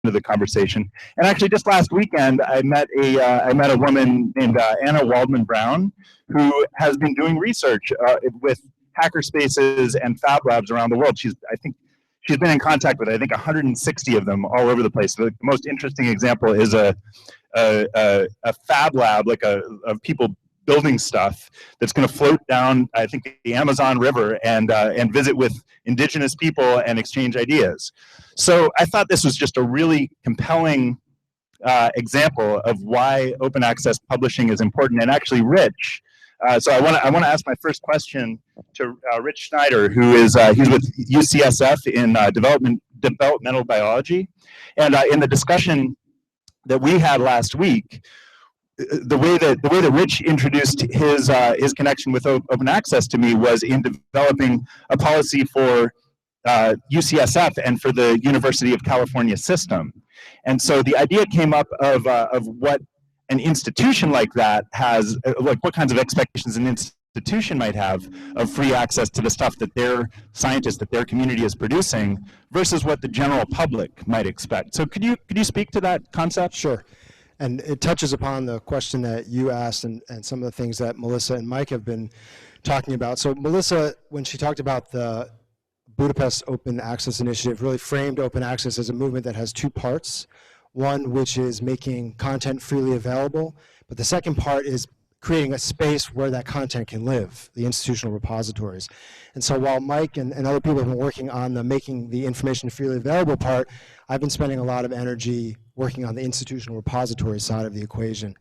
into the conversation. And actually, just last weekend, I met a woman named Anna Waldman Brown, who has been doing research with hacker spaces and fab labs around the world. I think she's been in contact with, I think, 160 of them all over the place. The most interesting example is a fab lab, like of people building stuff that's going to float down, I think, the Amazon River and visit with indigenous people and exchange ideas. So I thought this was just a really compelling example of why open access publishing is important. And actually, Rich. So I want to ask my first question to Rich Schneider, who is he's with UCSF in developmental biology, and in the discussion that we had last week, the way that Rich introduced his connection with open access to me was in developing a policy for UCSF and for the University of California system. And so the idea came up of what an institution like that has, like what kinds of expectations an institution might have of free access to the stuff that their scientists, that their community is producing, versus what the general public might expect. So could you speak to that concept? Sure. And it touches upon the question that you asked and some of the things that Melissa and Mike have been talking about. So Melissa, when she talked about the Budapest Open Access Initiative, really framed open access as a movement that has two parts. One, which is making content freely available, but the second part is creating a space where that content can live, the institutional repositories. And so while Mike and other people have been working on the making the information freely available part, I've been spending a lot of energy working on the institutional repository side of the equation.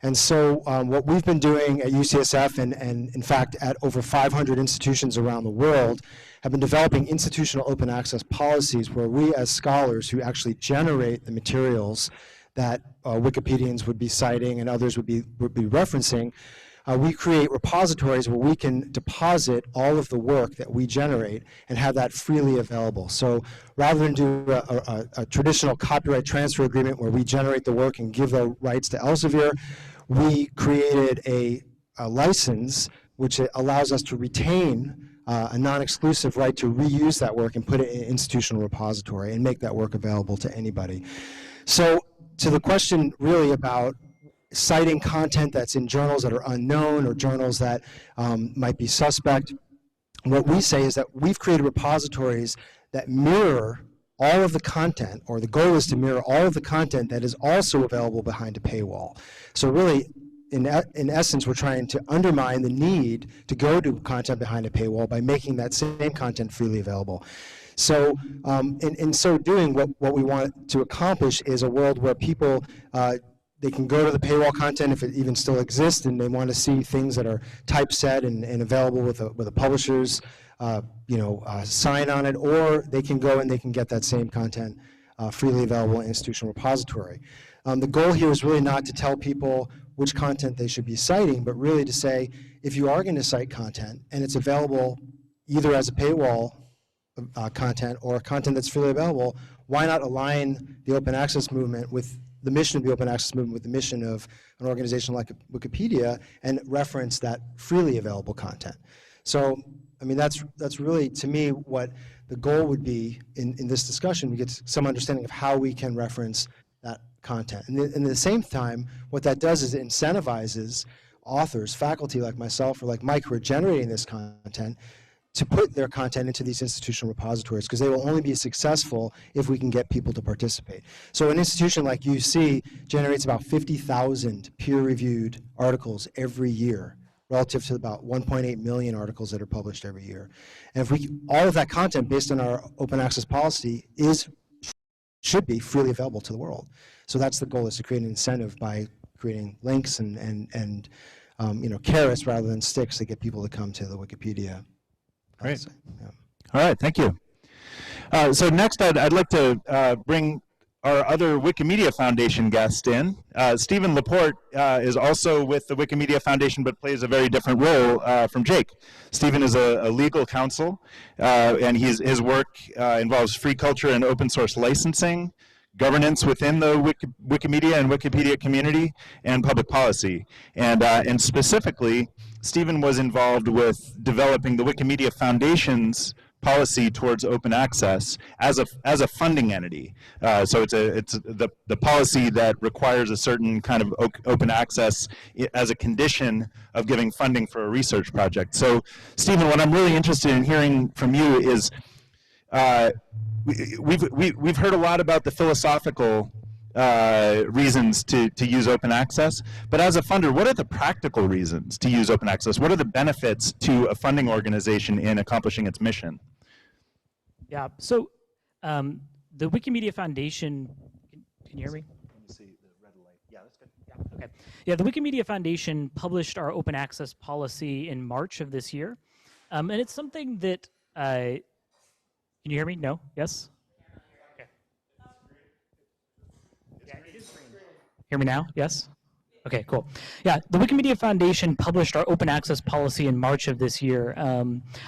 And so what we've been doing at UCSF and in fact at over 500 institutions around the world have been developing institutional open access policies where we as scholars who actually generate the materials that Wikipedians would be citing and others would be referencing, we create repositories where we can deposit all of the work that we generate and have that freely available. So rather than do a traditional copyright transfer agreement where we generate the work and give the rights to Elsevier, we created a license which allows us to retain a non-exclusive right to reuse that work and put it in an institutional repository and make that work available to anybody. So to the question really about citing content that's in journals that are unknown or journals that might be suspect, what we say is that we've created repositories that mirror all of the content, or the goal is to mirror all of the content that is also available behind a paywall. So really, in essence, we're trying to undermine the need to go to content behind a paywall by making that same content freely available. So in so doing, what we want to accomplish is a world where people, they can go to the paywall content if it even still exists, and they want to see things that are typeset and available with a publisher's sign on it, or they can go and they can get that same content freely available in an institutional repository. The goal here is really not to tell people which content they should be citing, but really to say, if you are going to cite content and it's available either as a paywall content or content that's freely available, why not align the open access movement with the mission of the open access movement with the mission of an organization like Wikipedia and reference that freely available content? So, I mean, that's really, to me, what the goal would be in this discussion. We get some understanding of how we can reference that content. And at the same time, what that does is it incentivizes authors, faculty like myself or like Mike, who are generating this content, to put their content into these institutional repositories, because they will only be successful if we can get people to participate. So an institution like UC generates about 50,000 peer-reviewed articles every year, relative to about 1.8 million articles that are published every year. And if all of that content based on our open access policy should be freely available to the world. So that's the goal, is to create an incentive by creating links and carrots rather than sticks to get people to come to the Wikipedia. Great. Yeah. All right, thank you. So next I'd like to bring our other Wikimedia Foundation guest in. Stephen Laporte is also with the Wikimedia Foundation, but plays a very different role from Jake. Stephen is a legal counsel, and his work involves free culture and open source licensing, governance within the Wikimedia and Wikipedia community, and public policy. And specifically, Stephen was involved with developing the Wikimedia Foundation's policy towards open access as a funding entity. So it's the policy that requires a certain kind of open access as a condition of giving funding for a research project. So, Stephen, what I'm really interested in hearing from you is we've heard a lot about the philosophical reasons to use open access, but as a funder, what are the practical reasons to use open access? What are the benefits to a funding organization in accomplishing its mission? Yeah, so the Wikimedia Foundation, can you hear me? Let me see the red light. Yeah, that's good. Yeah, okay. Yeah, the Wikimedia Foundation published our open access policy in March of this year. And it's something that, can you hear me? No? Yes? Okay. Yeah, it is green. Hear me now? Yes? Okay, cool. Yeah, the Wikimedia Foundation published our open access policy in March of this year.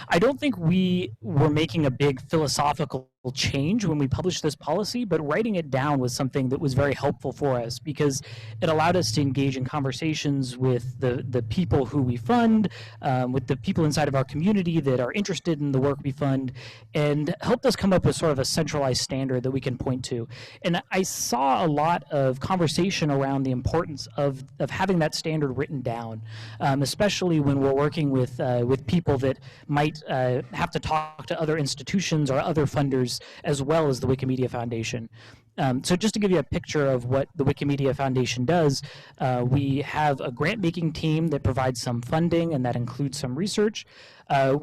I don't think we were making a big philosophical change when we published this policy, but writing it down was something that was very helpful for us because it allowed us to engage in conversations with the people who we fund, with the people inside of our community that are interested in the work we fund, and helped us come up with sort of a centralized standard that we can point to. And I saw a lot of conversation around the importance of having that standard written down, especially when we're working with people that might have to talk to other institutions or other funders as well as the Wikimedia Foundation. So just to give you a picture of what the Wikimedia Foundation does, we have a grant-making team that provides some funding, and that includes some research.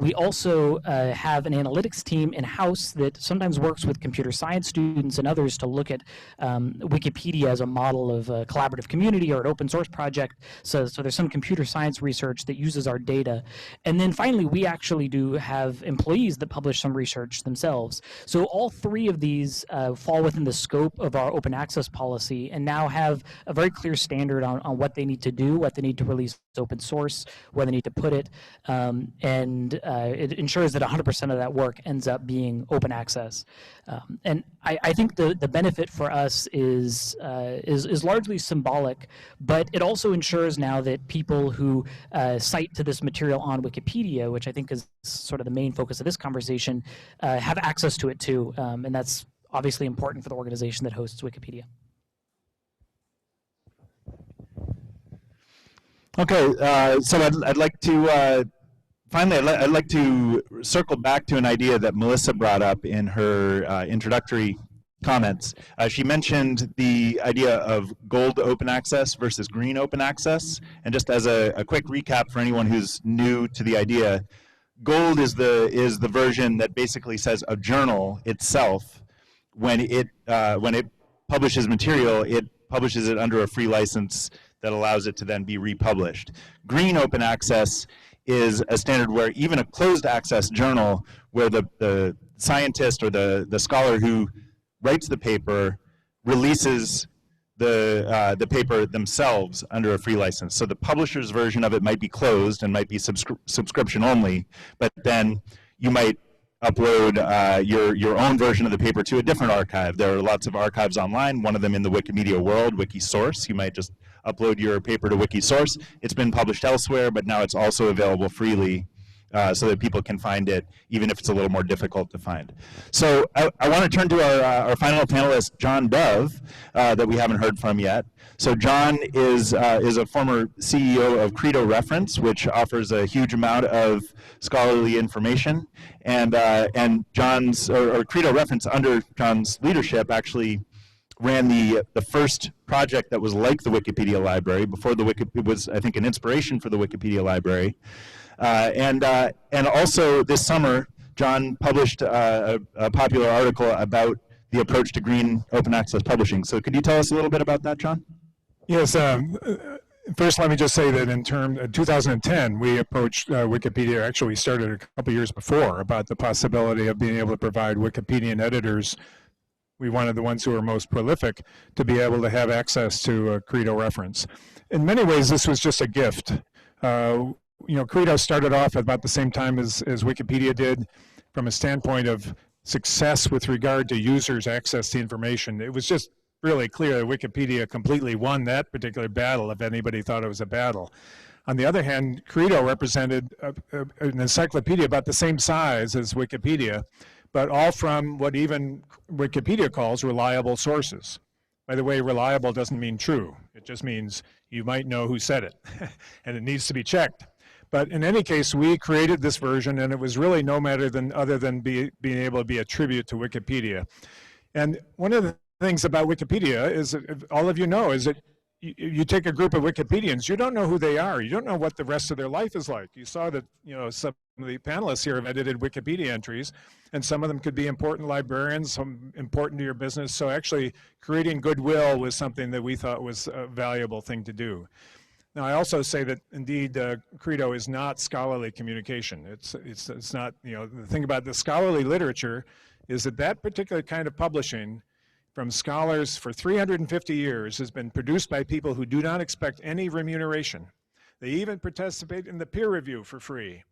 We also have an analytics team in-house that sometimes works with computer science students and others to look at Wikipedia as a model of a collaborative community or an open source project. So there's some computer science research that uses our data. And then finally, we actually do have employees that publish some research themselves. So all three of these fall within the scope of our open access policy and now have a very clear standard on what they need to do, what they need to release open source, where they need to put it, and it ensures that 100% of that work ends up being open access. And I think the benefit for us is largely symbolic, but it also ensures now that people who cite to this material on Wikipedia, which I think is sort of the main focus of this conversation, have access to it too, and that's obviously important for the organization that hosts Wikipedia. Okay, so I'd like to finally, I'd like to circle back to an idea that Melissa brought up in her introductory comments. She mentioned the idea of gold open access versus green open access. And just as a quick recap for anyone who's new to the idea, gold is the version that basically says a journal itself, when it publishes material, it publishes it under a free license that allows it to then be republished. Green open access is a standard where even a closed access journal, where the scientist or the scholar who writes the paper releases the paper themselves under a free license. So the publisher's version of it might be closed and might be subscription only, but then you might upload your own version of the paper to a different archive. There are lots of archives online, one of them in the Wikimedia world, Wikisource. You might just upload your paper to Wikisource. It's been published elsewhere, but now it's also available freely so that people can find it, even if it's a little more difficult to find. So I want to turn to our final panelist, John Dove, that we haven't heard from yet. So John is a former CEO of Credo Reference, which offers a huge amount of scholarly information. And John's, or Credo Reference, under John's leadership, actually ran the first project that was like the Wikipedia library. Before it was, I think, an inspiration for the Wikipedia library. And also this summer, John published a popular article about the approach to green open access publishing. So could you tell us a little bit about that, John? Yes. First, let me just say that in 2010, we approached Wikipedia. Actually, we started a couple years before about the possibility of being able to provide Wikipedian editors. We wanted the ones who were most prolific to be able to have access to a Credo reference. In many ways, this was just a gift. Credo started off at about the same time as Wikipedia did, from a standpoint of success with regard to users' access to information. It was just really clear that Wikipedia completely won that particular battle, if anybody thought it was a battle. On the other hand, Credo represented an encyclopedia about the same size as Wikipedia, but all from what even Wikipedia calls reliable sources. By the way, reliable doesn't mean true. It just means you might know who said it, and it needs to be checked. But in any case, we created this version, and it was really no matter than other than being able to be a tribute to Wikipedia. And one of the things about Wikipedia is, all of you know, is that you take a group of Wikipedians, you don't know who they are. You don't know what the rest of their life is like. You saw that, you know, some of the panelists here have edited Wikipedia entries, and some of them could be important librarians, some important to your business. So actually creating goodwill was something that we thought was a valuable thing to do. Now, I also say that indeed Credo is not scholarly communication. It's not, you know, the thing about the scholarly literature is that that particular kind of publishing from scholars for 350 years has been produced by people who do not expect any remuneration. They even participate in the peer review for free.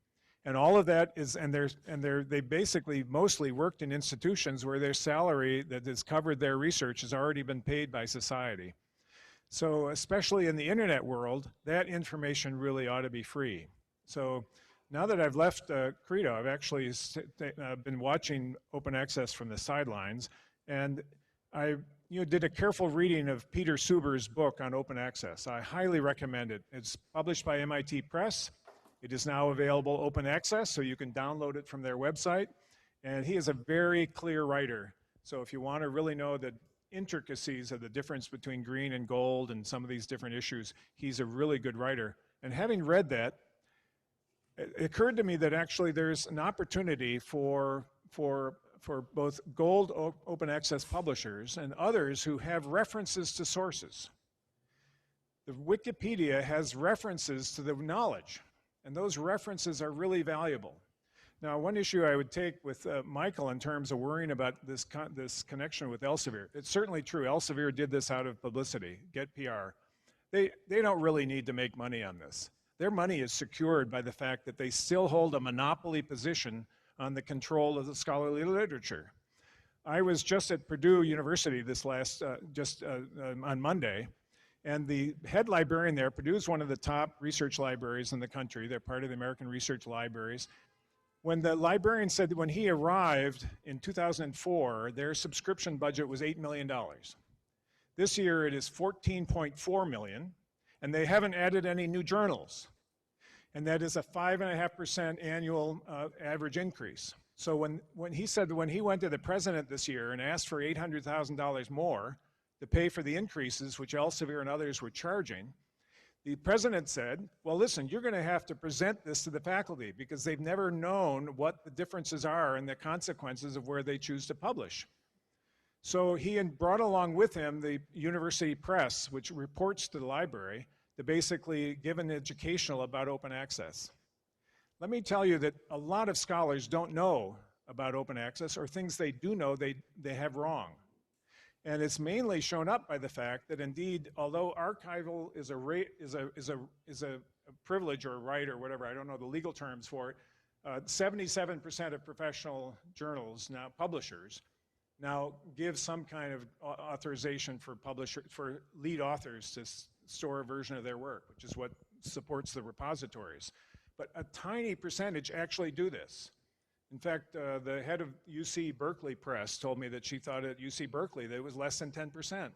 And all of that is, they basically mostly worked in institutions where their salary that has covered their research has already been paid by society. So especially in the internet world, that information really ought to be free. So now that I've left Credo, I've actually been watching open access from the sidelines, and I did a careful reading of Peter Suber's book on open access. I highly recommend it. It's published by MIT Press. It is now available open access, so you can download it from their website. And he is a very clear writer. So if you want to really know the intricacies of the difference between green and gold and some of these different issues, he's a really good writer. And having read that, it occurred to me that actually there's an opportunity for both gold open access publishers and others who have references to sources. The Wikipedia has references to the knowledge, and those references are really valuable. Now, one issue I would take with Michael in terms of worrying about this connection with Elsevier, it's certainly true. Elsevier did this out of publicity, get PR. They don't really need to make money on this. Their money is secured by the fact that they still hold a monopoly position on the control of the scholarly literature. I was just at Purdue University this on Monday, and the head librarian there, Purdue is one of the top research libraries in the country. They're part of the American Research Libraries. When the librarian said that when he arrived in 2004, their subscription budget was $8 million. This year it is $14.4 million, and they haven't added any new journals. And that is a 5.5% annual average increase. So when he said that when he went to the president this year and asked for $800,000 more to pay for the increases, which Elsevier and others were charging, the president said, well, listen, you're going to have to present this to the faculty because they've never known what the differences are and the consequences of where they choose to publish. So he brought along with him the university press, which reports to the library, to basically give an educational about open access. Let me tell you that a lot of scholars don't know about open access, or things they do know they have wrong. And it's mainly shown up by the fact that indeed, although archival is a privilege or a right or whatever, I don't know the legal terms for it, 77% of professional journals now, publishers, now give some kind of authorization for lead authors to store a version of their work, which is what supports the repositories. But a tiny percentage actually do this. In fact, the head of UC Berkeley Press told me that she thought at UC Berkeley that it was less than 10%.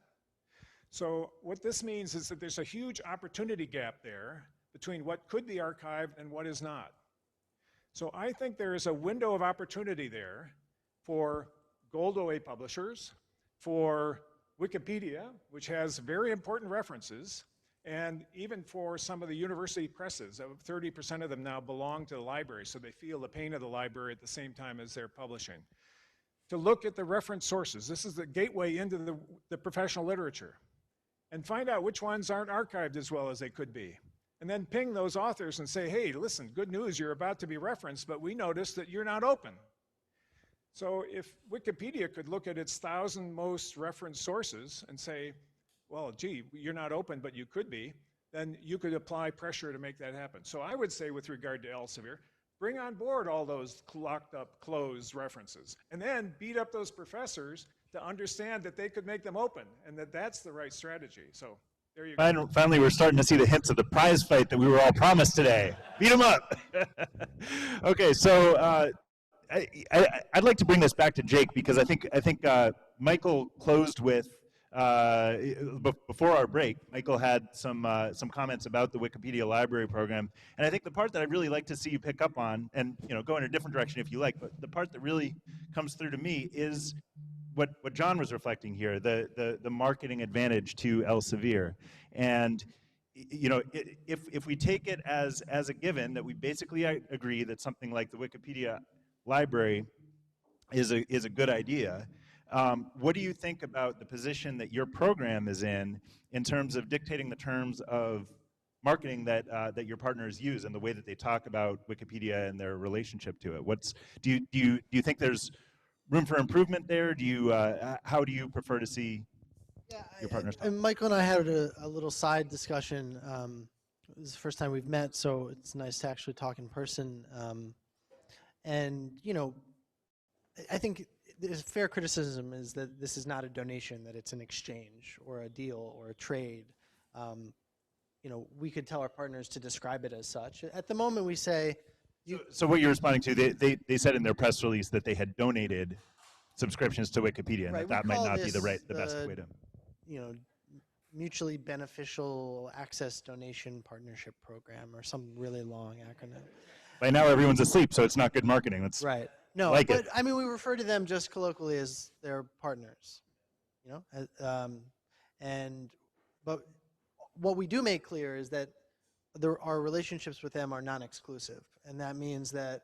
So what this means is that there's a huge opportunity gap there between what could be archived and what is not. So I think there is a window of opportunity there for gold OA publishers, for Wikipedia, which has very important references, and even for some of the university presses. 30% of them now belong to the library, so they feel the pain of the library at the same time as they're publishing. To look at the reference sources, this is the gateway into the professional literature, and find out which ones aren't archived as well as they could be. And then ping those authors and say, hey, listen, good news, you're about to be referenced, but we noticed that you're not open. So if Wikipedia could look at its 1,000 most referenced sources and say, well, gee, you're not open, but you could be, then you could apply pressure to make that happen. So I would say with regard to Elsevier, bring on board all those locked up, closed references, and then beat up those professors to understand that they could make them open and that that's the right strategy. So Finally, we're starting to see the hints of the prize fight that we were all promised today. Beat them up. Okay, so I'd like to bring this back to Jake because I think Michael closed with before our break. Michael had some comments about the Wikipedia library program, and I think the part that I'd really like to see you pick up on, and go in a different direction if you like, but the part that really comes through to me is what John was reflecting here, the marketing advantage to Elsevier. And if we take it as a given that we basically agree that something like the Wikipedia library is a good idea, what do you think about the position that your program is in terms of dictating the terms of marketing that your partners use and the way that they talk about Wikipedia and their relationship to it? Do you think there's room for improvement there? How do you prefer to see your partners talk? And Michael and I had a little side discussion. This is the first time we've met, so it's nice to actually talk in person. And I think there's fair criticism is that this is not a donation, that it's an exchange or a deal or a trade. We could tell our partners to describe it as such. At the moment, we say. So what you're responding to, they said in their press release that they had donated subscriptions to Wikipedia, and Right, that might not be the best way to. Mutually beneficial access donation partnership program, or some really long acronym. By now, everyone's asleep, so it's not good marketing. It's right. No, like but it. I mean, we refer to them just colloquially as their partners. But what we do make clear is that our relationships with them are non-exclusive, and that means that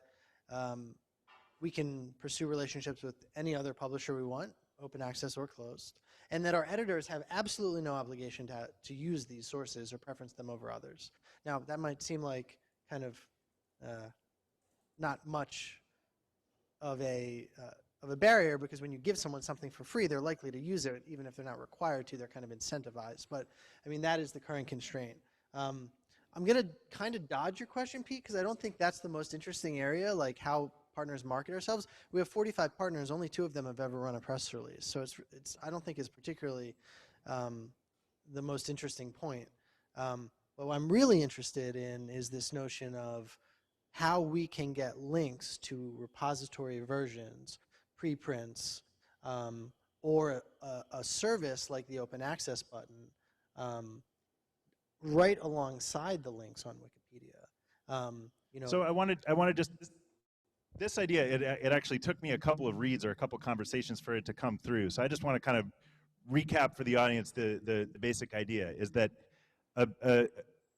we can pursue relationships with any other publisher we want, open access or closed, and that our editors have absolutely no obligation to use these sources or preference them over others. Now, that might seem like kind of not much of a barrier, because when you give someone something for free, they're likely to use it, even if they're not required to. They're kind of incentivized. But I mean, that is the current constraint. I'm going to kind of dodge your question, Pete, because I don't think that's the most interesting area, like how partners market ourselves. We have 45 partners. Only 2 of them have ever run a press release. So it's I don't think it's particularly the most interesting point. But what I'm really interested in is this notion of how we can get links to repository versions, preprints, or a service like the open access button, right alongside the links on Wikipedia. So I wanted just this idea. It actually took me a couple of reads or a couple of conversations for it to come through. So I just want to kind of recap for the audience the basic idea is that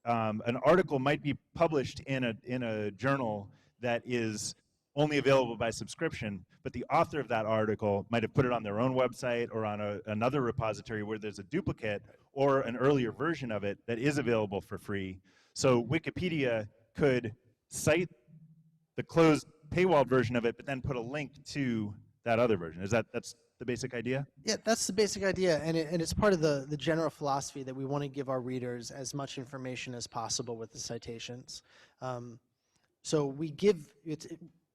an article might be published in a journal that is only available by subscription, but the author of that article might have put it on their own website or on another repository where there's a duplicate or an earlier version of it that is available for free. So Wikipedia could cite the closed paywall version of it, but then put a link to that other version. That's the basic idea? Yeah, that's the basic idea, and it's part of the general philosophy that we want to give our readers as much information as possible with the citations. So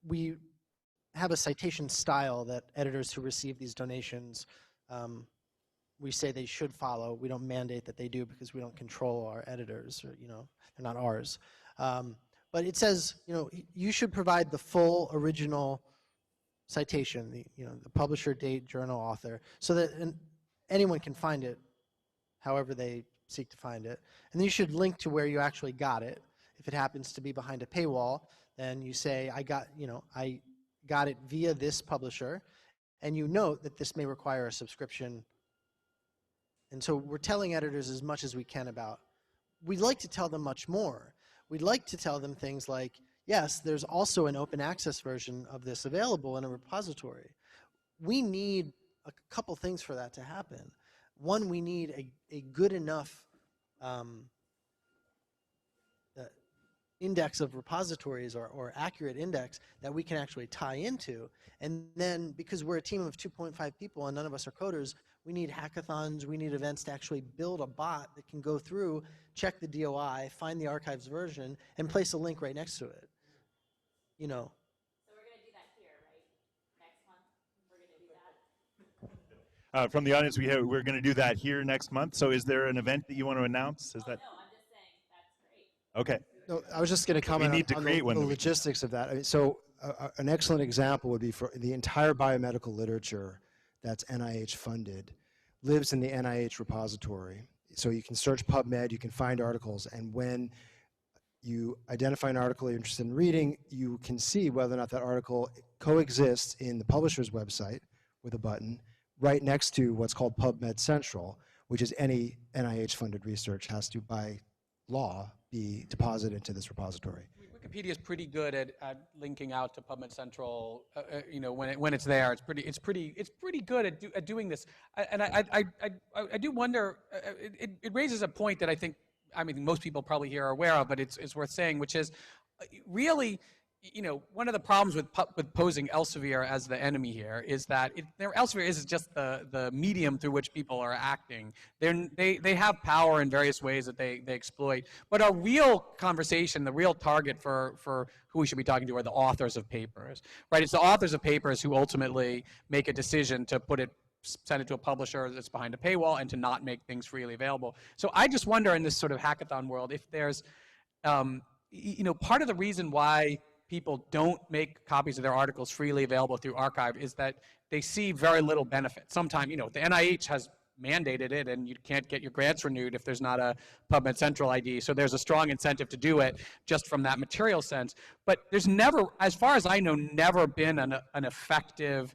we have a citation style that editors who receive these donations, we say they should follow. We don't mandate that they do because we don't control our editors, or, they're not ours. But it says, you should provide the full original citation, the publisher, date, journal, author, so that anyone can find it however they seek to find it. And then you should link to where you actually got it. If it happens to be behind a paywall, then you say, I got it via this publisher, and you note that this may require a subscription. And so we're telling editors as much as we can about. We'd like to tell them much more. We'd like to tell them things like, yes, there's also an open access version of this available in a repository. We need a couple things for that to happen. One, we need a good enough index of repositories or accurate index that we can actually tie into. And then, because we're a team of 2.5 people and none of us are coders, we need hackathons, we need events to actually build a bot that can go through, check the DOI, find the archives version, and place a link right next to it. So we're going to do that here, right? Next month, we're going to do that. from the audience, we're going to do that here next month. So is there an event that you want to announce? Is that? No, I'm just saying that's great. Okay. No, I was just going to comment need to on create the one that we can- logistics of that. I mean, so an excellent example would be for the entire biomedical literature that's NIH funded lives in the NIH repository. So you can search PubMed, you can find articles, and when you identify an article you're interested in reading, you can see whether or not that article coexists in the publisher's website with a button right next to what's called PubMed Central, which is any NIH-funded research has to, by law, be deposited into this repository. Wikipedia is pretty good at linking out to PubMed Central. You know, when it's there, it's pretty good at doing this. And I do wonder. It raises a point that I think most people probably here are aware of, but it's worth saying, which is really, you know, one of the problems with posing Elsevier as the enemy here is that Elsevier is just the medium through which people are acting. They have power in various ways that they exploit. But our real conversation, the real target for who we should be talking to are the authors of papers, right? It's the authors of papers who ultimately make a decision to send it to a publisher that's behind a paywall and to not make things freely available. So I just wonder in this sort of hackathon world if there's, you know, part of the reason why people don't make copies of their articles freely available through archive is that they see very little benefit. Sometimes, you know, the NIH has mandated it and you can't get your grants renewed if there's not a PubMed Central ID. So there's a strong incentive to do it just from that material sense. But there's never, as far as I know, never been an effective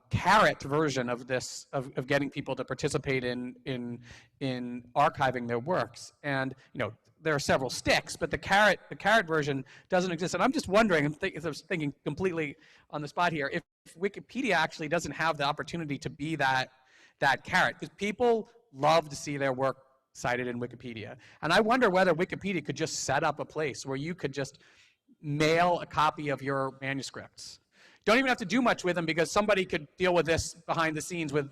carrot version of this, of getting people to participate in archiving their works. And, you know, there are several sticks, but the carrot version doesn't exist. And I'm just wondering, I was thinking completely on the spot here, if Wikipedia actually doesn't have the opportunity to be that carrot, because people love to see their work cited in Wikipedia. And I wonder whether Wikipedia could just set up a place where you could just mail a copy of your manuscripts. Don't even have to do much with them because somebody could deal with this behind the scenes with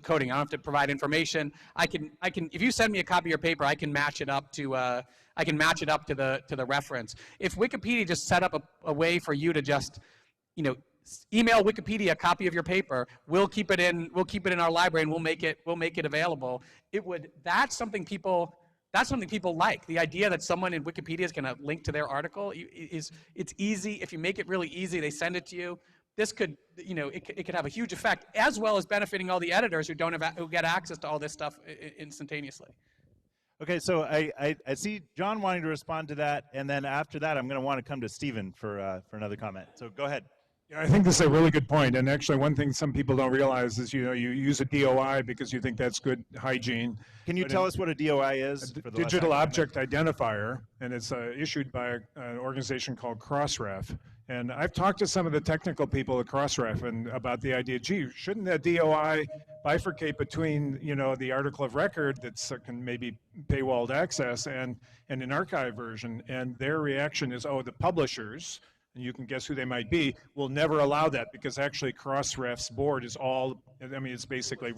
coding. I don't have to provide information. I can if you send me a copy of your paper, I can match it up to the reference. If Wikipedia just set up a way for you to just, you know, email Wikipedia a copy of your paper, we'll keep it in our library and we'll make it available. That's something people like. The idea that someone in Wikipedia is going to link to their article it's easy. If you make it really easy, they send it to you. This could, you know, it could have a huge effect, as well as benefiting all the editors who get access to all this stuff instantaneously. Okay, so I see John wanting to respond to that, and then after that, I'm going to want to come to Stephen for another comment. So go ahead. Yeah, I think this is a really good point. And actually, one thing some people don't realize is, you know, you use a DOI because you think that's good hygiene. Can you tell us what a DOI is? Digital Object Identifier, and it's issued by an organization called Crossref. And I've talked to some of the technical people at Crossref and about the idea, gee, shouldn't that DOI bifurcate between, you know, the article of record that can maybe paywalled access and an archive version? And their reaction is, oh, the publishers, and you can guess who they might be, will never allow that because actually Crossref's board is all, I mean, it's basically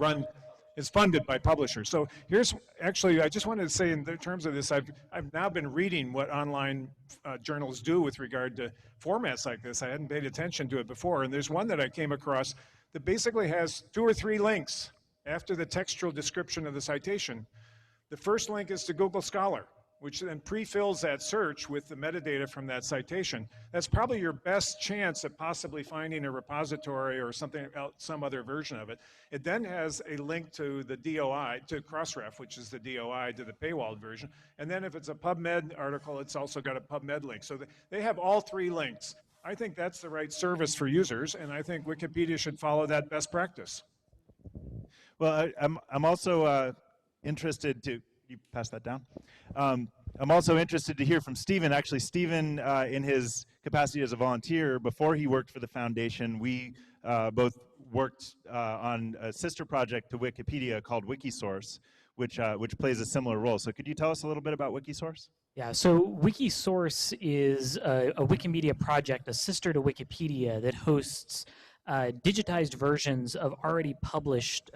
it's funded by publishers. So here's, actually, I just wanted to say in terms of this, I've now been reading what online journals do with regard to formats like this. I hadn't paid attention to it before, and there's one that I came across that basically has 2 or 3 links after the textual description of the citation. The first link is to Google Scholar, which then pre-fills that search with the metadata from that citation. That's probably your best chance at possibly finding a repository or something else, some other version of it. It then has a link to the DOI, to Crossref, which is the DOI to the paywalled version. And then if it's a PubMed article, it's also got a PubMed link. So they have all 3 links. I think that's the right service for users, and I think Wikipedia should follow that best practice. Well, I'm also interested to, you pass that down? I'm also interested to hear from Stephen. Actually, Stephen, in his capacity as a volunteer, before he worked for the foundation, we both worked on a sister project to Wikipedia called Wikisource, which plays a similar role. So could you tell us a little bit about Wikisource? Yeah, so Wikisource is a Wikimedia project, a sister to Wikipedia, that hosts digitized versions of already published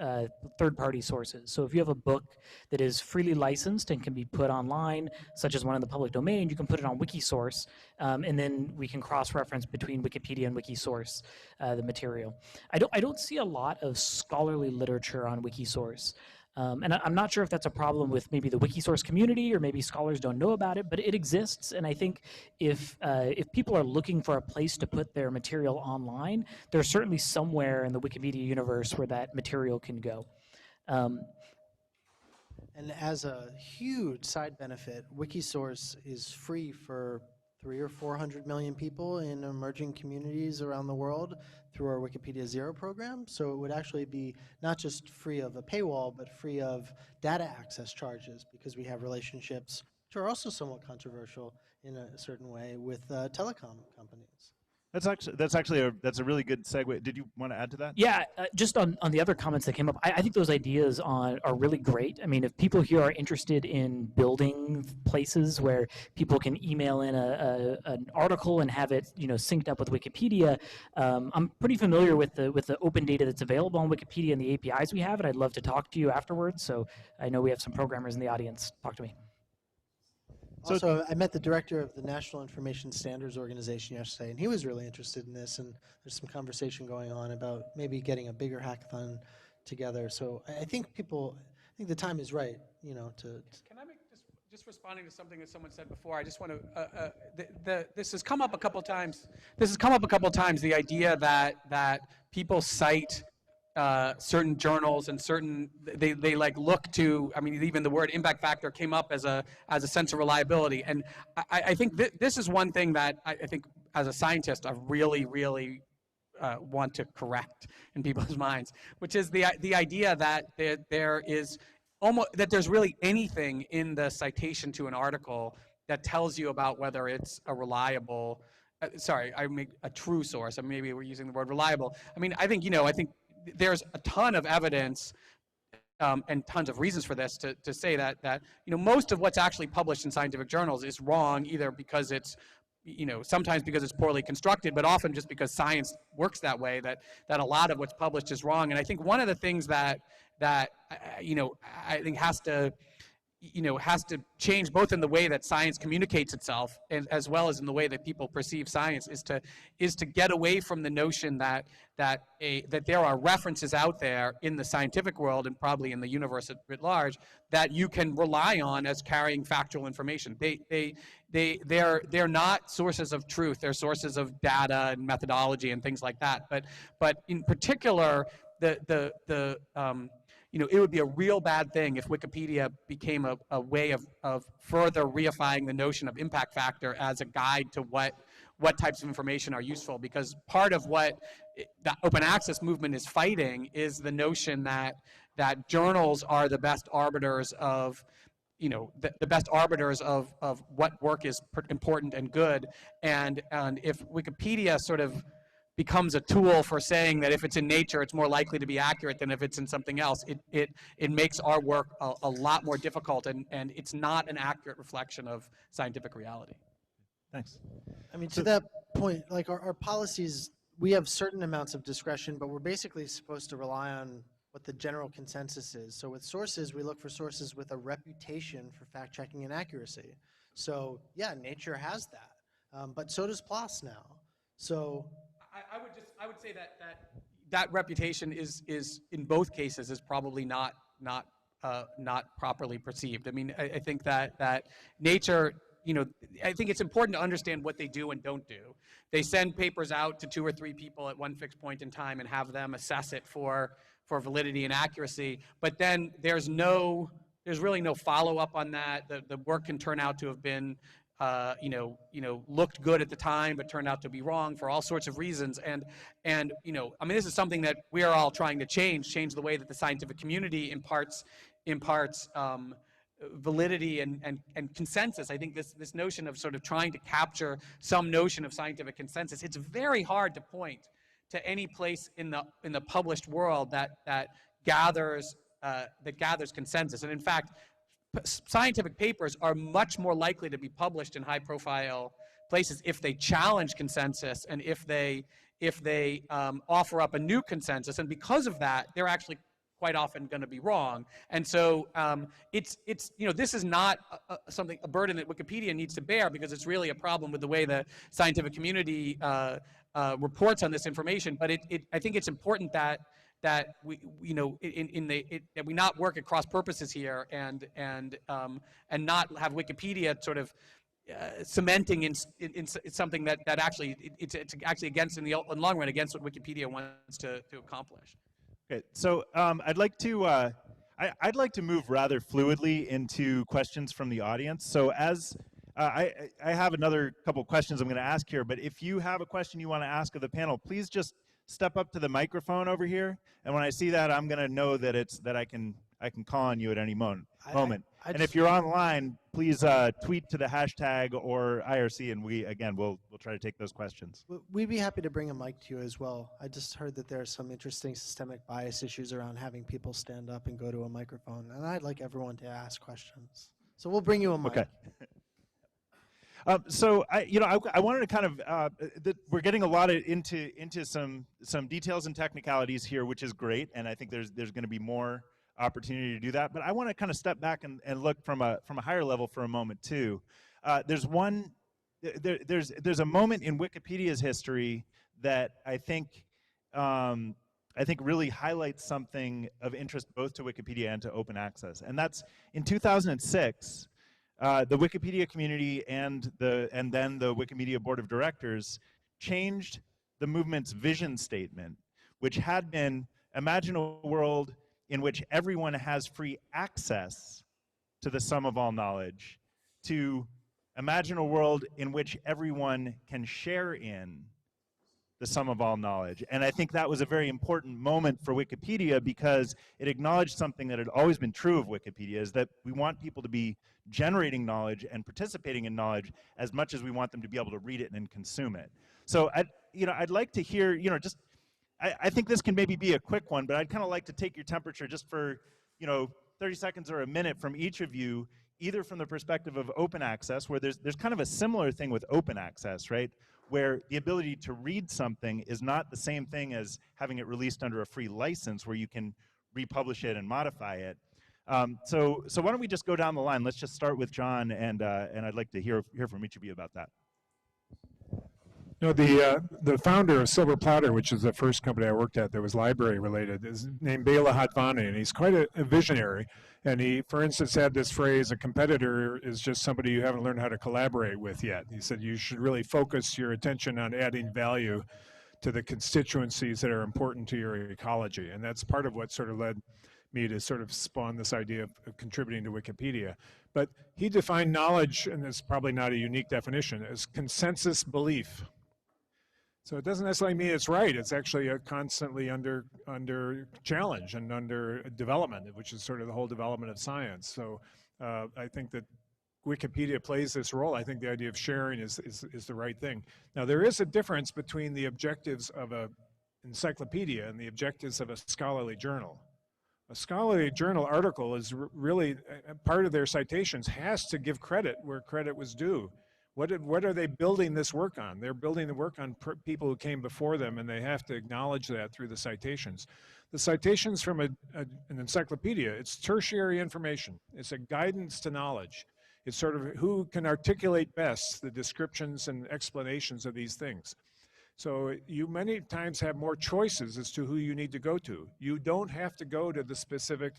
third-party sources. So if you have a book that is freely licensed and can be put online, such as one in the public domain, you can put it on Wikisource, and then we can cross-reference between Wikipedia and Wikisource the material. I don't see a lot of scholarly literature on Wikisource. And I'm not sure if that's a problem with maybe the Wikisource community, or maybe scholars don't know about it, but it exists. And I think if people are looking for a place to put their material online, there's certainly somewhere in the Wikimedia universe where that material can go. And as a huge side benefit, Wikisource is free for 300 or 400 million people in emerging communities around the world through our Wikipedia Zero program. So it would actually be not just free of a paywall, but free of data access charges, because we have relationships, which are also somewhat controversial in a certain way, with telecom companies. That's a really good segue. Did you want to add to that? Yeah, just on the other comments that came up, I think those ideas are really great. I mean, if people here are interested in building places where people can email in an article and have it, synced up with Wikipedia, I'm pretty familiar with the open data that's available on Wikipedia and the APIs we have, and I'd love to talk to you afterwards. So I know we have some programmers in the audience. Talk to me. Also, I met the director of the National Information Standards Organization yesterday, and he was really interested in this, and there's some conversation going on about maybe getting a bigger hackathon together. So I think the time is right, to... Can I make, just responding to something that someone said before, I just want to, this has come up a couple times, the idea that people cite certain journals and certain, they like look to, I mean, even the word impact factor came up as a sense of reliability. And I think this is one thing that I think as a scientist I really want to correct in people's minds, which is the idea that there's really anything in the citation to an article that tells you about whether it's a reliable, I mean a true source. I mean, maybe we're using the word reliable. I mean, I think there's a ton of evidence and tons of reasons for this to say that most of what's actually published in scientific journals is wrong, either because it's sometimes because it's poorly constructed, but often just because science works that way, that a lot of what's published is wrong. And I think one of the things that I think has to change, both in the way that science communicates itself and as well as in the way that people perceive science, is to get away from the notion that there are references out there in the scientific world and probably in the universe at large that you can rely on as carrying factual information. They're not sources of truth. They're sources of data and methodology and things like that. But in particular, it would be a real bad thing if Wikipedia became a way of further reifying the notion of impact factor as a guide to what types of information are useful, because part of what the open access movement is fighting is the notion that journals are the best arbiters of the best arbiters of what work is important and good, and if Wikipedia sort of becomes a tool for saying that if it's in nature, it's more likely to be accurate than if it's in something else, it makes our work a lot more difficult, and it's not an accurate reflection of scientific reality. Thanks. I mean, to that point, like our policies, we have certain amounts of discretion, but we're basically supposed to rely on what the general consensus is. So with sources, we look for sources with a reputation for fact-checking and accuracy. So yeah, Nature has that, but so does PLOS now. So I would say that reputation is in both cases is probably not properly perceived. I mean, I think that Nature, I think it's important to understand what they do and don't do. They send papers out to 2 or 3 people at one fixed point in time and have them assess it for validity and accuracy. But then there's really no follow-up on that. The work can turn out to have been looked good at the time, but turned out to be wrong for all sorts of reasons. And I mean, this is something that we are all trying to change the way that the scientific community imparts validity and consensus. I think this notion of sort of trying to capture some notion of scientific consensus, it's very hard to point to any place in the published world that gathers consensus. And in fact, scientific papers are much more likely to be published in high-profile places if they challenge consensus and if they if they offer up a new consensus, and because of that, they're actually quite often going to be wrong. And so it's this is not a burden that Wikipedia needs to bear, because it's really a problem with the way the scientific community reports on this information. But I think it's important that we that we not work at cross purposes here, and not have Wikipedia sort of cementing in something that actually it's actually against in the long run against what Wikipedia wants to accomplish. Okay, so I'd like to move rather fluidly into questions from the audience. So as I have another couple questions I'm going to ask here, but if you have a question you want to ask of the panel, please just step up to the microphone over here, and when I see that, I'm going to know that I can call on you at any moment. And if you're online, please tweet to the hashtag or IRC, and we'll try to take those questions. We'd be happy to bring a mic to you as well. I just heard that there are some interesting systemic bias issues around having people stand up and go to a microphone, and I'd like everyone to ask questions. So we'll bring you a mic. Okay. So I wanted to kind of we're getting a lot into some details and technicalities here, which is great, and I think there's going to be more opportunity to do that. But I want to kind of step back and look from a higher level for a moment too. There's a moment in Wikipedia's history that I think really highlights something of interest both to Wikipedia and to open access, and that's in 2006. The Wikipedia community and then the Wikimedia Board of Directors changed the movement's vision statement, which had been, imagine a world in which everyone has free access to the sum of all knowledge, to imagine a world in which everyone can share in the sum of all knowledge. And I think that was a very important moment for Wikipedia, because it acknowledged something that had always been true of Wikipedia, is that we want people to be generating knowledge and participating in knowledge as much as we want them to be able to read it and consume it. So I'd like to hear, I think this can maybe be a quick one, but I'd kind of like to take your temperature just for 30 seconds or a minute from each of you, either from the perspective of open access, where there's kind of a similar thing with open access, right? Where the ability to read something is not the same thing as having it released under a free license where you can republish it and modify it. So why don't we just go down the line? Let's just start with John, and I'd like to hear from each of you about that. The founder of Silver Platter, which is the first company I worked at that was library related, is named Bela Hatvani, and he's quite a visionary. And he, for instance, had this phrase, a competitor is just somebody you haven't learned how to collaborate with yet. He said you should really focus your attention on adding value to the constituencies that are important to your ecology. And that's part of what sort of led me to sort of spawn this idea of contributing to Wikipedia. But he defined knowledge, and it's probably not a unique definition, as consensus belief. So it doesn't necessarily mean it's right. It's actually constantly under challenge and under development, which is sort of the whole development of science. So I think that Wikipedia plays this role. I think the idea of sharing is the right thing. Now, there is a difference between the objectives of an encyclopedia and the objectives of a scholarly journal. A scholarly journal article is really part of their citations has to give credit where credit was due. What are they building this work on? They're building the work on people who came before them, and they have to acknowledge that through the citations. The citations from an encyclopedia, it's tertiary information. It's a guidance to knowledge. It's sort of who can articulate best the descriptions and explanations of these things. So you many times have more choices as to who you need to go to. You don't have to go to the specific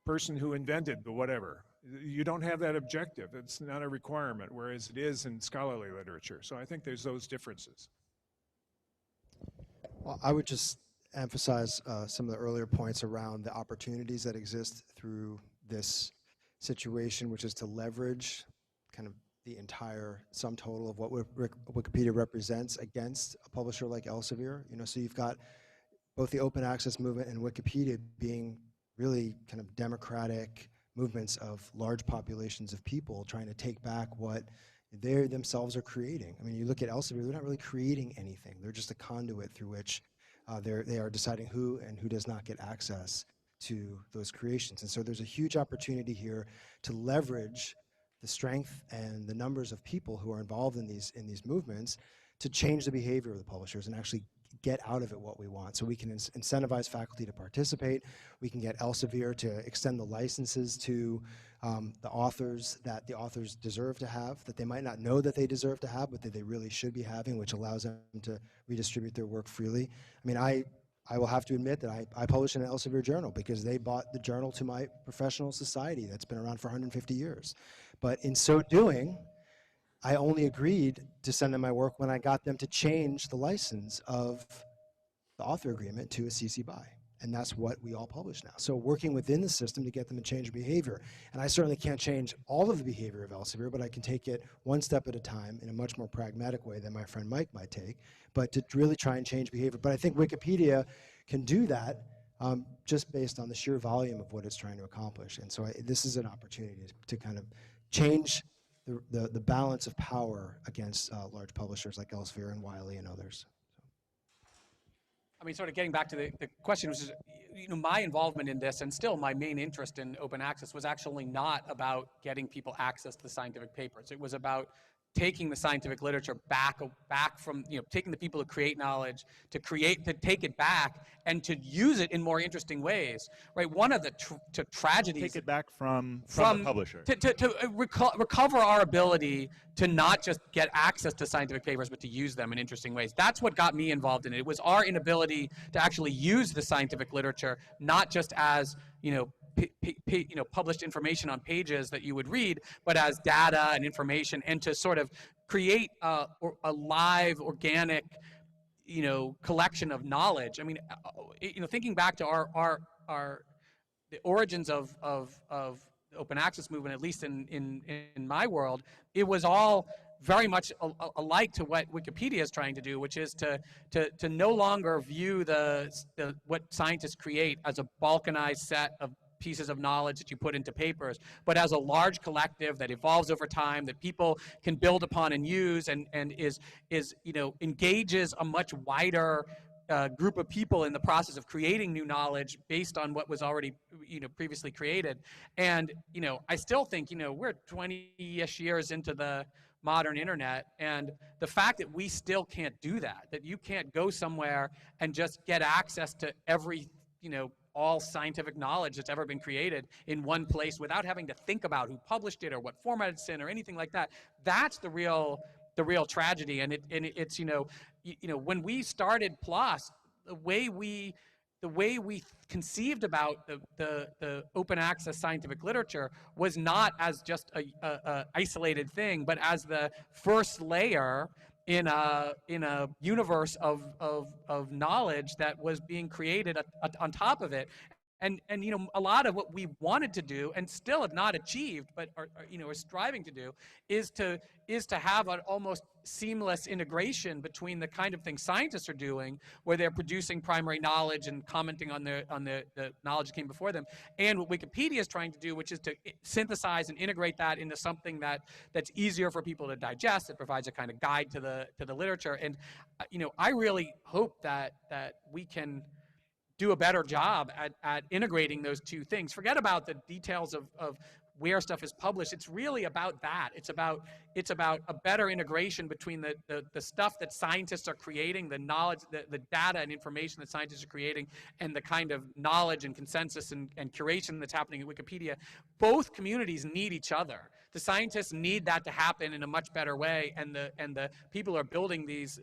person who invented the whatever. You don't have that objective. It's not a requirement, whereas it is in scholarly literature. So I think there's those differences. Well, I would just emphasize some of the earlier points around the opportunities that exist through this situation, which is to leverage kind of the entire sum total of what Wikipedia represents against a publisher like Elsevier. So you've got both the open access movement and Wikipedia being really kind of democratic movements of large populations of people trying to take back what they themselves are creating. I mean, you look at Elsevier, they're not really creating anything. They're just a conduit through which they are deciding who and who does not get access to those creations. And so there's a huge opportunity here to leverage the strength and the numbers of people who are involved in these movements to change the behavior of the publishers and actually get out of it what we want. So we can incentivize faculty to participate. We can get Elsevier to extend the licenses to the authors that the authors deserve to have, that they might not know that they deserve to have, but that they really should be having, which allows them to redistribute their work freely. I mean, I will have to admit that I publish in an Elsevier journal because they bought the journal to my professional society that's been around for 150 years. But in so doing, I only agreed to send them my work when I got them to change the license of the author agreement to a CC BY. And that's what we all publish now. So working within the system to get them to change behavior. And I certainly can't change all of the behavior of Elsevier, but I can take it one step at a time in a much more pragmatic way than my friend Mike might take, but to really try and change behavior. But I think Wikipedia can do that just based on the sheer volume of what it's trying to accomplish. And so this is an opportunity to kind of change the balance of power against large publishers like Elsevier and Wiley and others. I mean, sort of getting back to the question, which is, my involvement in this and still my main interest in open access was actually not about getting people access to the scientific papers. It was about taking the scientific literature back from, taking the people who create knowledge to take it back and to use it in more interesting ways, right? One of the tragedies. Take it back from the publisher. To recover our ability to not just get access to scientific papers, but to use them in interesting ways. That's what got me involved in it. It was our inability to actually use the scientific literature, not just as, published information on pages that you would read, but as data and information, and to sort of create a live, organic, collection of knowledge. I mean, thinking back to the origins of the open access movement, at least in my world, it was all very much alike to what Wikipedia is trying to do, which is to no longer view what scientists create as a balkanized set of pieces of knowledge that you put into papers, but as a large collective that evolves over time, that people can build upon and use, and engages a much wider group of people in the process of creating new knowledge based on what was already previously created. And I still think we're 20-ish years into the modern internet, and the fact that we still can't do that you can't go somewhere and just get access to every all scientific knowledge that's ever been created in one place without having to think about who published it or what format it's in or anything like that. That's the real tragedy. And it's when we started PLOS, the way we conceived about the open access scientific literature was not as just a isolated thing, but as the first layer in a universe of knowledge that was being created on top of it. And a lot of what we wanted to do and still have not achieved, but are striving to do, is to have an almost seamless integration between the kind of things scientists are doing, where they're producing primary knowledge and commenting on the knowledge that came before them, and what Wikipedia is trying to do, which is to synthesize and integrate that into something that's easier for people to digest. It provides a kind of guide to the literature. And I really hope that we can do a better job at integrating those two things. Forget about the details of where stuff is published. It's really about that. It's about a better integration between the stuff that scientists are creating, the knowledge, the data and information that scientists are creating, and the kind of knowledge and consensus and curation that's happening at Wikipedia. Both communities need each other. The scientists need that to happen in a much better way, and the people who are building these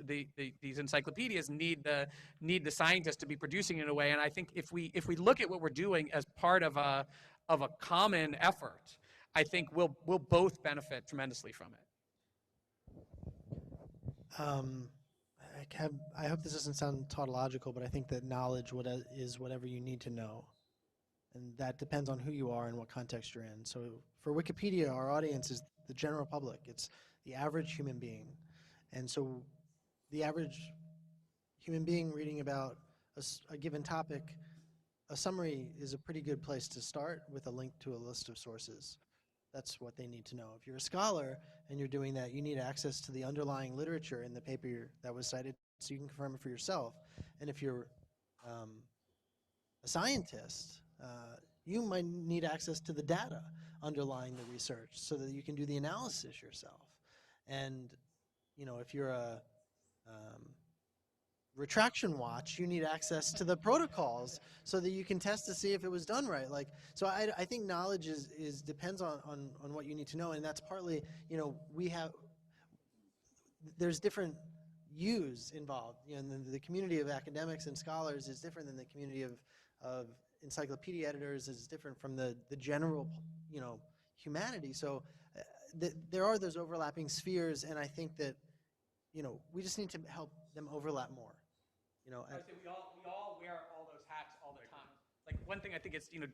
encyclopedias need the scientists to be producing it in a way. And I think if we look at what we're doing as part of a common effort, I think we'll both benefit tremendously from it. I hope this doesn't sound tautological, but I think that knowledge is whatever you need to know. And that depends on who you are and what context you're in. So for Wikipedia, our audience is the general public. It's the average human being. And so the average human being reading about a given topic, a summary is a pretty good place to start with a link to a list of sources. That's what they need to know. If you're a scholar and you're doing that, you need access to the underlying literature in the paper that was cited so you can confirm it for yourself. And if you're a scientist, you might need access to the data underlying the research so that you can do the analysis yourself. And if you're retraction watch, you need access to the protocols so that you can test to see if it was done right. Like, so I think knowledge is depends on what you need to know, and that's partly, you know, there's different views involved. You know, the community of academics and scholars is different than the community of encyclopedia editors, is different from the general, you know, humanity. So there are those overlapping spheres, and I think that, you know, we just need to help them overlap more. You know, I would say we all wear all those hats all the time. Like, one thing I think is, you know,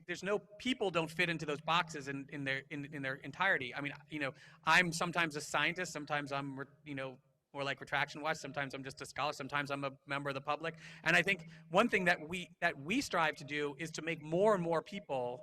there's no, people don't fit into those boxes in their entirety. I mean, you know, I'm sometimes a scientist, sometimes I'm, you know, more like retraction watch, sometimes I'm just a scholar, sometimes I'm a member of the public. And I think one thing that we strive to do is to make more and more people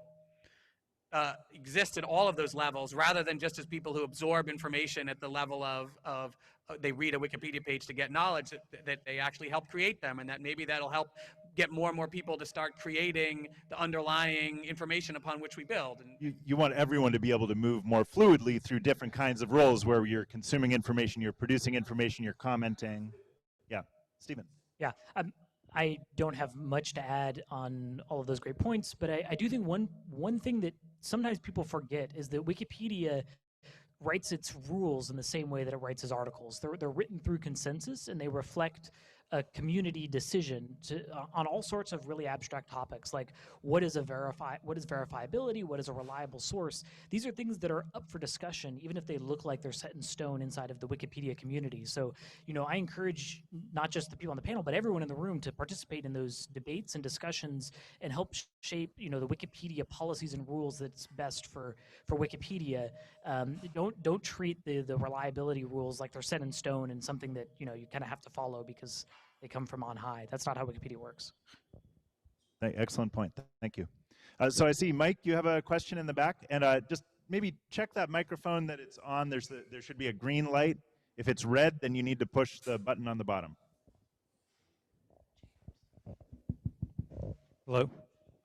exist at all of those levels, rather than just as people who absorb information at the level of they read a Wikipedia page to get knowledge, that they actually help create them, and that maybe that'll help get more and more people to start creating the underlying information upon which we build. And You want everyone to be able to move more fluidly through different kinds of roles where you're consuming information, you're producing information, you're commenting. Yeah, Stephen. Yeah, I don't have much to add on all of those great points, but I do think one thing that sometimes people forget is that Wikipedia writes its rules in the same way that it writes its articles. They're written through consensus, and they reflect a community decision on all sorts of really abstract topics, like what is verifiability, what is a reliable source. These are things that are up for discussion, even if they look like they're set in stone inside of the Wikipedia community. So, you know, I encourage not just the people on the panel, but everyone in the room to participate in those debates and discussions and help shape, you know, the Wikipedia policies and rules that's best for Wikipedia. Don't treat the reliability rules like they're set in stone and something that, you know, you kind of have to follow because they come from on high. That's not how Wikipedia works. Excellent point. Thank you. So I see, Mike, you have a question in the back, and just maybe check that microphone that it's on. There should be a green light. If it's red, then you need to push the button on the bottom. Hello.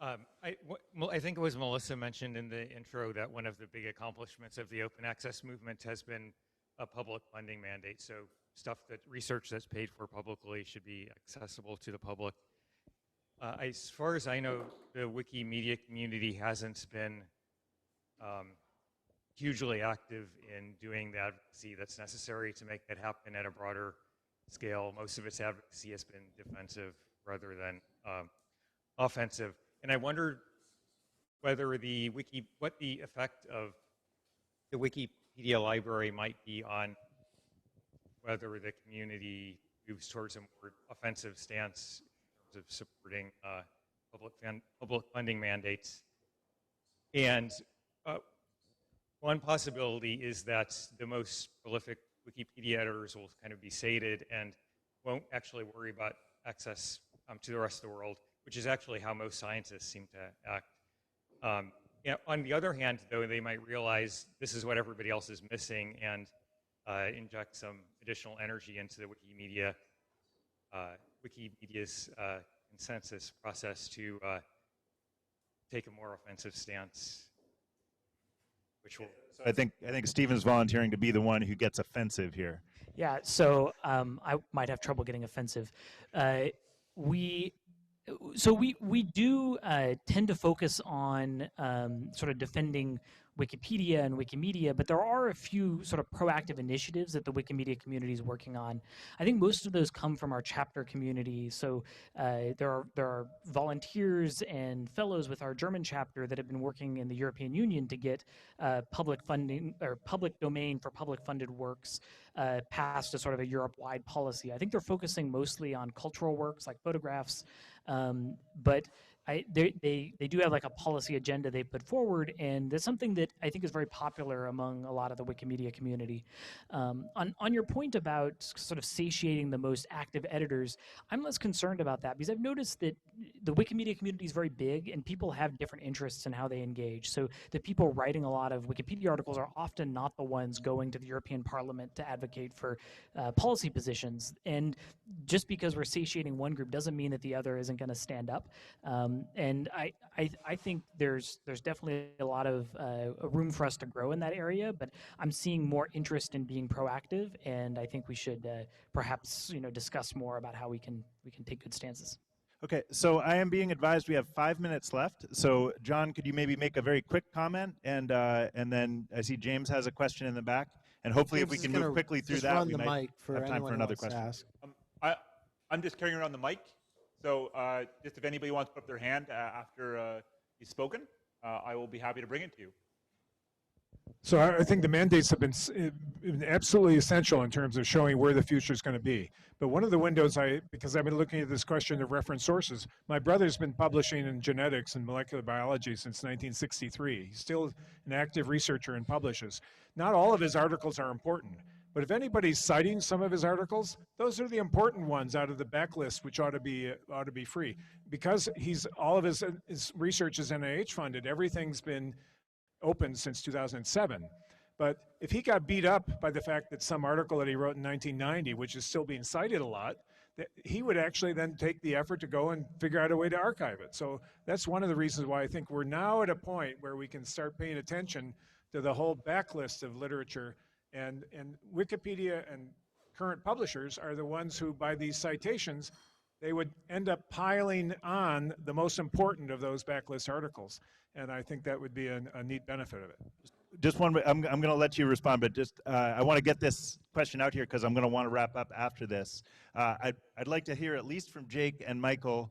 I think it was Melissa mentioned in the intro that one of the big accomplishments of the open access movement has been a public funding mandate. So research that's paid for publicly should be accessible to the public. As far as I know, the Wikimedia community hasn't been hugely active in doing the advocacy that's necessary to make that happen at a broader scale. Most of its advocacy has been defensive rather than offensive. And I wondered whether what the effect of the Wikipedia library might be on whether the community moves towards a more offensive stance in terms of supporting public funding mandates. And one possibility is that the most prolific Wikipedia editors will kind of be sated and won't actually worry about access to the rest of the world, which is actually how most scientists seem to act. On the other hand, though, they might realize this is what everybody else is missing and inject some additional energy into the Wikimedia's consensus process to take a more offensive stance, which will. So I think Stephen's volunteering to be the one who gets offensive here. Yeah, so I might have trouble getting offensive. We do tend to focus on sort of defending Wikipedia and Wikimedia, but there are a few sort of proactive initiatives that the Wikimedia community is working on. I think most of those come from our chapter community. So there are volunteers and fellows with our German chapter that have been working in the European Union to get public funding or public domain for public funded works passed as sort of a Europe-wide policy. I think they're focusing mostly on cultural works like photographs, but they do have like a policy agenda they put forward, and that's something that I think is very popular among a lot of the Wikimedia community. On your point about sort of satiating the most active editors, I'm less concerned about that because I've noticed that the Wikimedia community is very big and people have different interests in how they engage. So the people writing a lot of Wikipedia articles are often not the ones going to the European Parliament to advocate for policy positions. And just because we're satiating one group doesn't mean that the other isn't going to stand up. And I think there's definitely a lot of room for us to grow in that area, but I'm seeing more interest in being proactive, and I think we should perhaps discuss more about how we can take good stances. Okay, so I am being advised we have 5 minutes left. So John, could you maybe make a very quick comment, and then I see James has a question in the back, and hopefully if we can move quickly through just that, run we the might mic for have time anyone for who another wants to question. ask. I'm just carrying around the mic, so just if anybody wants to put up their hand after you've spoken, I will be happy to bring it to you. So I think the mandates have been absolutely essential in terms of showing where the future is going to be. But one of the windows, because I've been looking at this question of reference sources, my brother's been publishing in genetics and molecular biology since 1963. He's still an active researcher and publishes. Not all of his articles are important, but if anybody's citing some of his articles, those are the important ones out of the backlist, which ought to be free. Because all of his research is NIH funded, everything's been open since 2007. But if he got beat up by the fact that some article that he wrote in 1990, which is still being cited a lot, that he would actually then take the effort to go and figure out a way to archive it. So that's one of the reasons why I think we're now at a point where we can start paying attention to the whole backlist of literature, and Wikipedia and current publishers are the ones who, by these citations, they would end up piling on the most important of those backlist articles. And I think that would be a neat benefit of it. Just one, I'm going to let you respond, but just I want to get this question out here because I'm going to want to wrap up after this. I'd like to hear at least from Jake and Michael,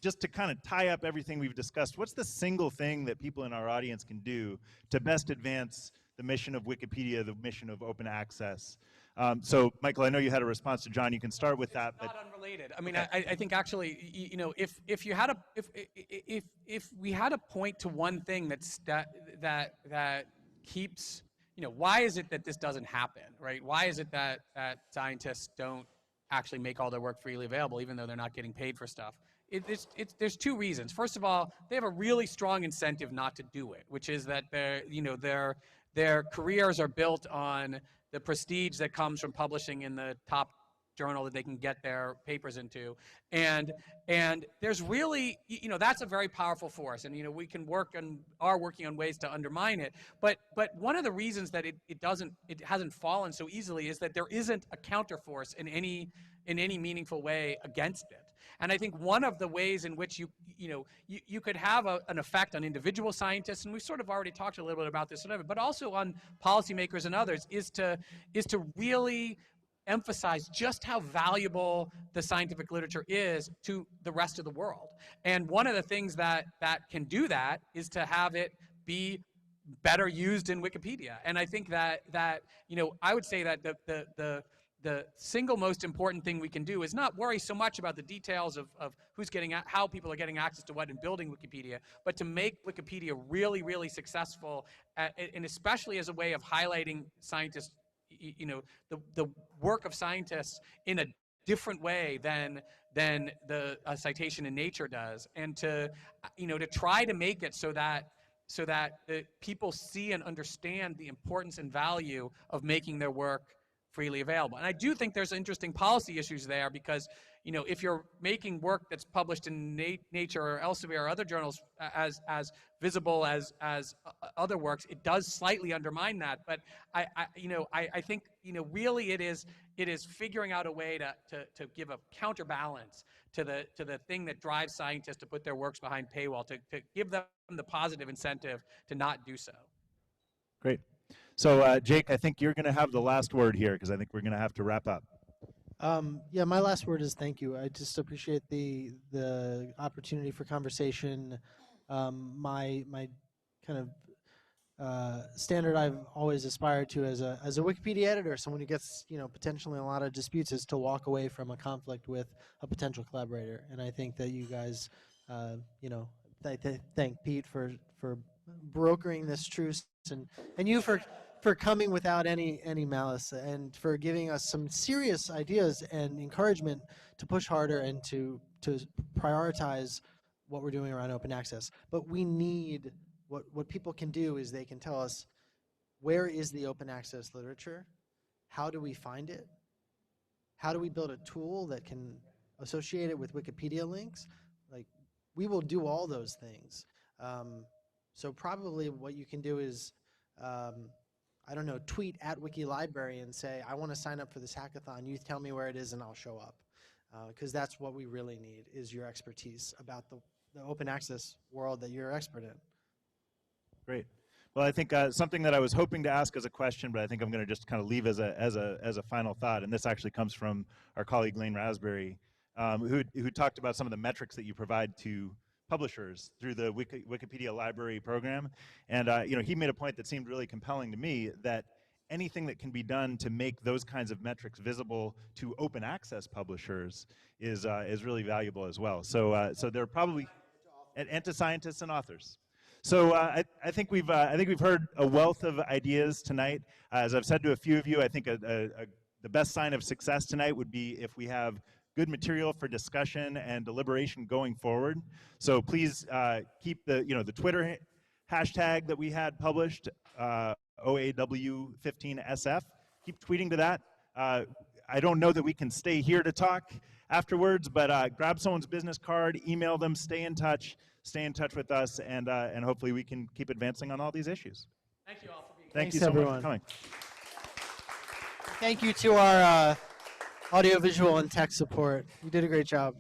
just to kind of tie up everything we've discussed. What's the single thing that people in our audience can do to best advance the mission of Wikipedia, the mission of open access? So, Michael, I know you had a response to John. You can start with that. It's not unrelated. I mean, okay. I think actually, if you had if we had to point to one thing that keeps, why is it that this doesn't happen, right? Why is it that scientists don't actually make all their work freely available, even though they're not getting paid for stuff? There's two reasons. First of all, they have a really strong incentive not to do it, which is that their careers are built on the prestige that comes from publishing in the top journal that they can get their papers into, and there's really, that's a very powerful force, and we can are working on ways to undermine it. But one of the reasons that it hasn't fallen so easily is that there isn't a counterforce in any meaningful way against it. And I think one of the ways in which you could have an effect on individual scientists, and we've sort of already talked a little bit about this, but also on policymakers and others, is to really emphasize just how valuable the scientific literature is to the rest of the world. And one of the things that can do that is to have it be better used in Wikipedia. And I think that I would say that the single most important thing we can do is not worry so much about the details of who's how people are getting access to what in building Wikipedia, but to make Wikipedia really, really successful, and especially as a way of highlighting scientists, the work of scientists in a different way than a citation in Nature does, and to try to make it so that people see and understand the importance and value of making their work freely available. And I do think there's interesting policy issues there, because if you're making work that's published in Nature or Elsevier or other journals as visible as other works, it does slightly undermine that. But I think really it is figuring out a way to give a counterbalance to the thing that drives scientists to put their works behind paywall, to give them the positive incentive to not do so. Great. So, Jake, I think you're going to have the last word here, because I think we're going to have to wrap up. Yeah, my last word is thank you. I just appreciate the opportunity for conversation. My kind of standard I've always aspired to as a Wikipedia editor, someone who gets potentially a lot of disputes, is to walk away from a conflict with a potential collaborator. And I think that you guys, thank Pete for brokering this truce, and you for coming without any malice, and for giving us some serious ideas and encouragement to push harder and to prioritize what we're doing around open access. But we need, what people can do is they can tell us, where is the open access literature? How do we find it? How do we build a tool that can associate it with Wikipedia links? Like, we will do all those things. So probably what you can do is, I don't know, tweet at WikiLibrary and say, I want to sign up for this hackathon. You tell me where it is and I'll show up. Because that's what we really need, is your expertise about the open access world that you're expert in. Great. Well, I think something that I was hoping to ask as a question, but I think I'm going to just kind of leave as a final thought, and this actually comes from our colleague Lane Raspberry, who talked about some of the metrics that you provide to publishers through the Wikipedia library program. And he made a point that seemed really compelling to me, that anything that can be done to make those kinds of metrics visible to open access publishers is really valuable as well. So they're probably and to scientists and authors. So I think we've heard a wealth of ideas tonight. As I've said to a few of you, I think the best sign of success tonight would be if we have good material for discussion and deliberation going forward. So please keep the Twitter hashtag that we had published, OAW15SF. Keep tweeting to that. I don't know that we can stay here to talk afterwards, but grab someone's business card, email them, stay in touch with us, and hopefully we can keep advancing on all these issues. Thank you all for being here. Thank you Thanks, so much everyone. for coming. Thank you to our audiovisual and tech support. You did a great job.